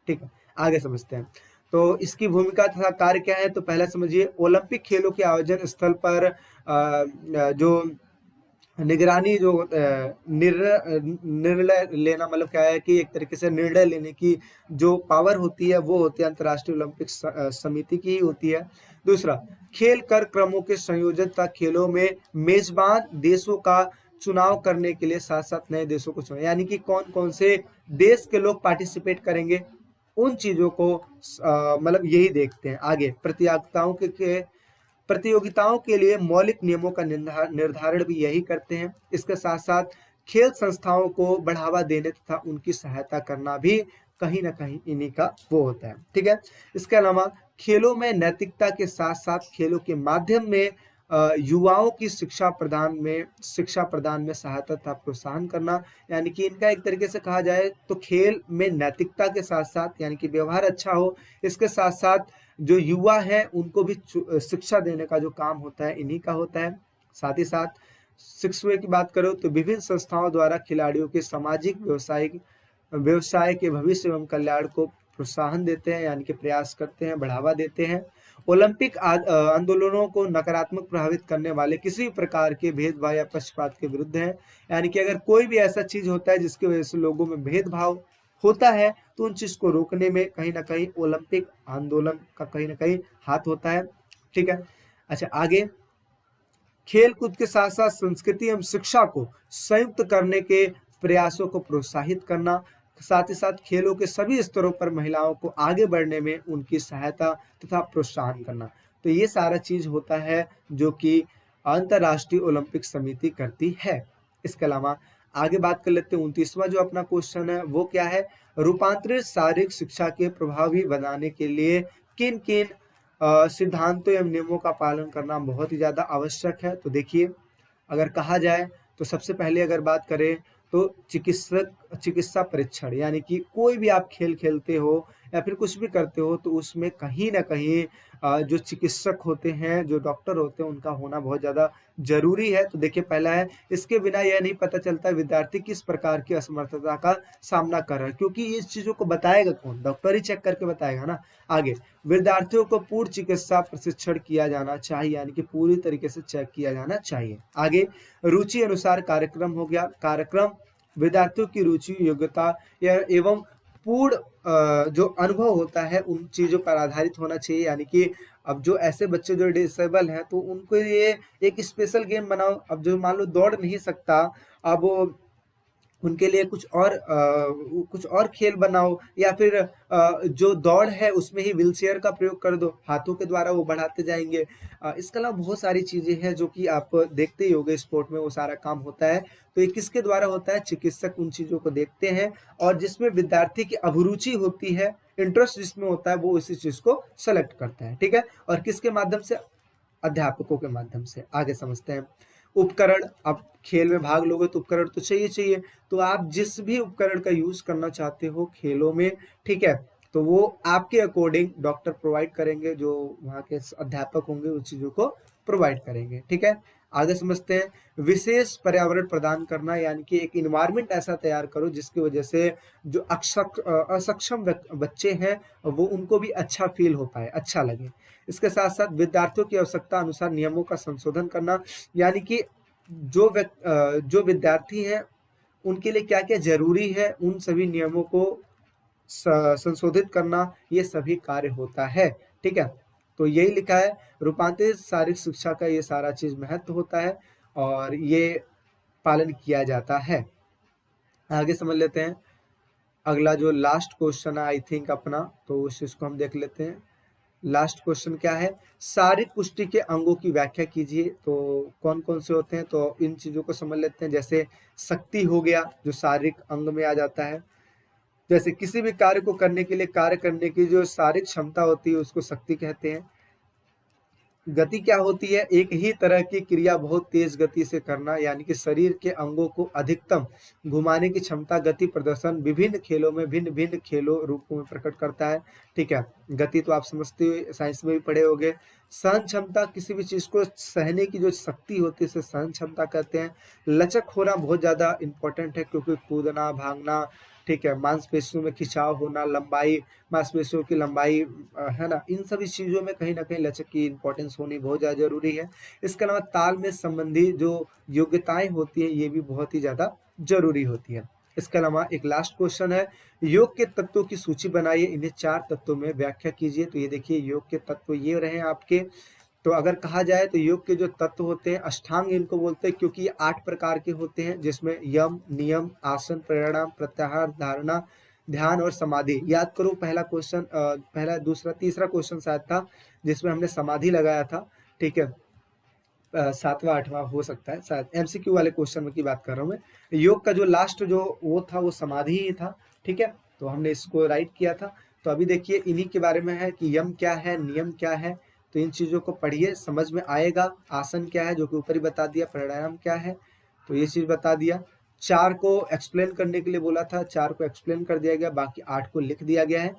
ठीक है। आगे समझते हैं। तो इसकी भूमिका तथा कार्य क्या है? तो पहले समझिए, ओलंपिक खेलों के आयोजन स्थल पर जो निगरानी, जो निर्णय लेना, मतलब क्या है कि एक तरीके से निर्णय लेने की जो पावर होती है वो होती है अंतर्राष्ट्रीय ओलंपिक समिति की ही होती है। दूसरा, खेल कार्यक्रमों के संयोजन तथा खेलों में मेजबान देशों का चुनाव करने के लिए साथ साथ नए देशों को चुना, यानी कि कौन कौन से देश के लोग पार्टिसिपेट करेंगे, उन चीजों को मतलब यही देखते हैं। आगे, प्रतियोगिताओं के लिए मौलिक नियमों का निर्धारण भी यही करते हैं। इसके साथ साथ खेल संस्थाओं को बढ़ावा देने तथा उनकी सहायता करना भी कहीं ना कहीं इन्हीं का वो होता है, ठीक है। इसके अलावा खेलों में नैतिकता के साथ साथ खेलों के माध्यम में युवाओं की शिक्षा प्रदान में सहायता तथा प्रोत्साहन करना, यानी कि इनका एक तरीके से कहा जाए तो खेल में नैतिकता के साथ साथ, यानी कि व्यवहार अच्छा हो, इसके साथ साथ जो युवा है उनको भी शिक्षा देने का जो काम होता है इन्हीं का होता है। साथ ही साथ शिक्षण की बात करो तो विभिन्न संस्थाओं द्वारा खिलाड़ियों के सामाजिक व्यवसाय के भविष्य एवं कल्याण को प्रोत्साहन देते हैं, यानी कि प्रयास करते हैं, बढ़ावा देते हैं। ओलंपिक आंदोलनों को नकारात्मक प्रभावित करने वाले किसी भी प्रकार के भेदभाव या पक्षपात के विरुद्ध है, यानी कि अगर कोई भी ऐसा चीज होता है जिसकी वजह से लोगों में भेदभाव होता है तो उन चीज को रोकने में कहीं ना कहीं ओलंपिक आंदोलन का कहीं ना कहीं हाथ होता है, ठीक है। अच्छा, आगे, खेल कूद के साथ साथ संस्कृति एवं शिक्षा को संयुक्त करने के प्रयासों को प्रोत्साहित करना, साथ ही साथ खेलों के सभी स्तरों पर महिलाओं को आगे बढ़ने में उनकी सहायता तथा प्रोत्साहन करना। तो ये सारा चीज होता है जो कि अंतरराष्ट्रीय ओलंपिक समिति करती है। इसके अलावा आगे बात कर लेते हैं। 29वां जो अपना क्वेश्चन है वो क्या है? रूपांतरित शारीरिक शिक्षा के प्रभावी बनाने के लिए किन किन सिद्धांतों एवं नियमों का पालन करना बहुत ही ज्यादा आवश्यक है। तो देखिए, अगर कहा जाए तो सबसे पहले अगर बात करें तो चिकित्सा परीक्षण, यानी कि कोई भी आप खेल खेलते हो या फिर कुछ भी करते हो तो उसमें कहीं ना कहीं जो चिकित्सक होते हैं, जो डॉक्टर होते हैं, उनका होना बहुत ज़्यादा जरूरी है। तो देखिए, पहला है, इसके बिना यह नहीं पता चलता विद्यार्थी किस प्रकार की असमर्थता का सामना कर रहा है, क्योंकि इस चीज़ों को बताएगा कौन? डॉक्टर ही चेक करके बताएगा ना। आगे, विद्यार्थियों को पूर्ण चिकित्सा प्रशिक्षण किया जाना चाहिए, यानी कि पूरी तरीके से चेक किया जाना चाहिए। आगे, रुचि अनुसार कार्यक्रम हो गया। कार्यक्रम विद्यार्थियों की रुचि, योग्यता एवं पूर्ण जो अनुभव होता है उन चीजों पर आधारित होना चाहिए, यानी कि अब जो ऐसे बच्चे जो डिसेबल हैं तो उनको ये एक स्पेशल गेम बनाओ। अब जो मान लो दौड़ नहीं सकता, अब उनके लिए कुछ और खेल बनाओ, या फिर जो दौड़ है उसमें ही व्हीलचेयर का प्रयोग कर दो, हाथों के द्वारा वो बढ़ाते जाएंगे। इसके अलावा बहुत सारी चीजें हैं जो कि आप देखते ही होंगे, स्पोर्ट में वो सारा काम होता है। तो ये किसके द्वारा होता है? चिकित्सक उन चीजों को देखते हैं और जिसमें विद्यार्थी की अभिरुचि होती है, इंटरेस्ट जिसमें होता है, वो इसी चीज को सेलेक्ट करता है, ठीक है। और किसके माध्यम से? अध्यापकों के माध्यम से। आगे समझते हैं। उपकरण, अब खेल में भाग लोगे तो उपकरण तो चाहिए। तो आप जिस भी उपकरण का यूज करना चाहते हो खेलों में, ठीक है, तो वो आपके अकॉर्डिंग डॉक्टर प्रोवाइड करेंगे, जो वहाँ के अध्यापक होंगे उस चीजों को प्रोवाइड करेंगे, ठीक है। आगे समझते हैं। विशेष पर्यावरण प्रदान करना, यानी कि एक इन्वायरमेंट ऐसा तैयार करो जिसकी वजह से जो असक्षम बच्चे हैं वो उनको भी अच्छा फील हो पाए, अच्छा लगे। इसके साथ साथ विद्यार्थियों की आवश्यकता अनुसार नियमों का संशोधन करना, यानी कि जो विद्यार्थी हैं उनके लिए क्या क्या जरूरी है उन सभी नियमों को संशोधित करना, ये सभी कार्य होता है, ठीक है। तो यही लिखा है, रूपांतरित शारीरिक शिक्षा का ये सारा चीज महत्व होता है और ये पालन किया जाता है। आगे समझ लेते हैं। अगला जो लास्ट क्वेश्चन है आई थिंक अपना, तो उस चीज को हम देख लेते हैं। लास्ट क्वेश्चन क्या है, शारीरिक पुष्टि के अंगों की व्याख्या कीजिए। तो कौन कौन से होते हैं, तो इन चीजों को समझ लेते हैं। जैसे शक्ति हो गया, जो शारीरिक अंग में आ जाता है। जैसे किसी भी कार्य को करने के लिए, कार्य करने की जो शारीरिक क्षमता होती है उसको शक्ति कहते हैं। गति क्या होती है, एक ही तरह की क्रिया बहुत तेज गति से करना, यानी कि शरीर के अंगों को अधिकतम घुमाने की क्षमता गति प्रदर्शन विभिन्न खेलों में भिन्न भिन्न खेलों रूपों में प्रकट करता है। ठीक है, गति तो आप समझते हो, साइंस में भी पढ़े होंगे। सहन क्षमता, किसी भी चीज को सहने की जो शक्ति होती है उसे सहन क्षमता कहते हैं। लचक होना बहुत ज्यादा इंपॉर्टेंट है, क्योंकि कूदना, भागना, ठीक है, मांसपेशियों में खिंचाव होना, लंबाई, मांसपेशियों की लंबाई, है ना, इन सभी चीजों में कहीं ना कहीं लचक की इंपॉर्टेंस होनी बहुत ज्यादा जरूरी है। इसके अलावा ताल में संबंधी जो योग्यताएं होती है ये भी बहुत ही ज्यादा जरूरी होती है। इसके अलावा एक लास्ट क्वेश्चन है, योग के तत्वों की सूची बनाइए, इन्हें 4 तत्वों में व्याख्या कीजिए। तो ये देखिए, योग के तत्व ये रहे आपके। तो अगर कहा जाए तो योग के जो तत्व होते हैं, अष्टांग इनको बोलते हैं, क्योंकि ये 8 प्रकार के होते हैं, जिसमें यम, नियम, आसन, प्राणायाम, प्रत्याहार, धारणा, ध्यान और समाधि। याद करो, पहला क्वेश्चन, पहला, दूसरा, तीसरा क्वेश्चन शायद था जिसमें हमने समाधि लगाया था। ठीक है, 7वां 8वां हो सकता है, शायद एमसीक्यू वाले क्वेश्चन की बात कर रहा हूँ मैं। योग का जो लास्ट जो वो था वो समाधि ही था। ठीक है, तो हमने इसको राइट किया था। तो अभी देखिए, इन्हीं के बारे में है कि यम क्या है, नियम क्या है। तो इन चीजों को पढ़िए, समझ में आएगा। आसन क्या है, जो कि ऊपर ही बता दिया। प्राणायाम क्या है, तो ये चीज बता दिया। 4 को एक्सप्लेन करने के लिए बोला था, 4 को एक्सप्लेन कर दिया गया, बाकी 8 को लिख दिया गया है।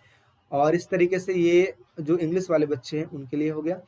और इस तरीके से ये जो इंग्लिश वाले बच्चे हैं उनके लिए हो गया।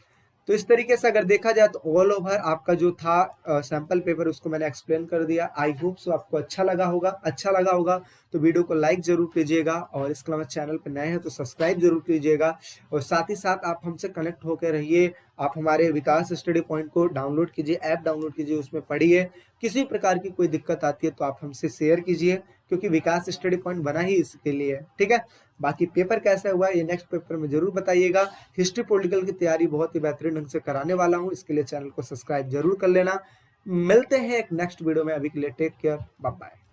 तो इस तरीके से अगर देखा जाए तो ऑल ओवर आपका जो था सैंपल पेपर, उसको मैंने एक्सप्लेन कर दिया। आई होप सो आपको अच्छा लगा होगा। अच्छा लगा होगा तो वीडियो को लाइक जरूर कीजिएगा, और इसके अलावा चैनल पर नए हैं तो सब्सक्राइब जरूर कीजिएगा। और साथ ही साथ आप हमसे कनेक्ट होकर रहिए। आप हमारे विकास स्टडी पॉइंट को डाउनलोड कीजिए, ऐप डाउनलोड कीजिए, उसमें पढ़िए। किसी प्रकार की कोई दिक्कत आती है तो आप हमसे शेयर कीजिए, क्योंकि विकास स्टडी पॉइंट बना ही इसके लिए है। ठीक है, बाकी पेपर कैसा हुआ ये नेक्स्ट पेपर में जरूर बताइएगा। हिस्ट्री पॉलिटिकल की तैयारी बहुत ही बेहतरीन ढंग से कराने वाला हूँ, इसके लिए चैनल को सब्सक्राइब जरूर कर लेना। मिलते हैं एक नेक्स्ट वीडियो में, अभी के लिए टेक केयर, बाय बाय।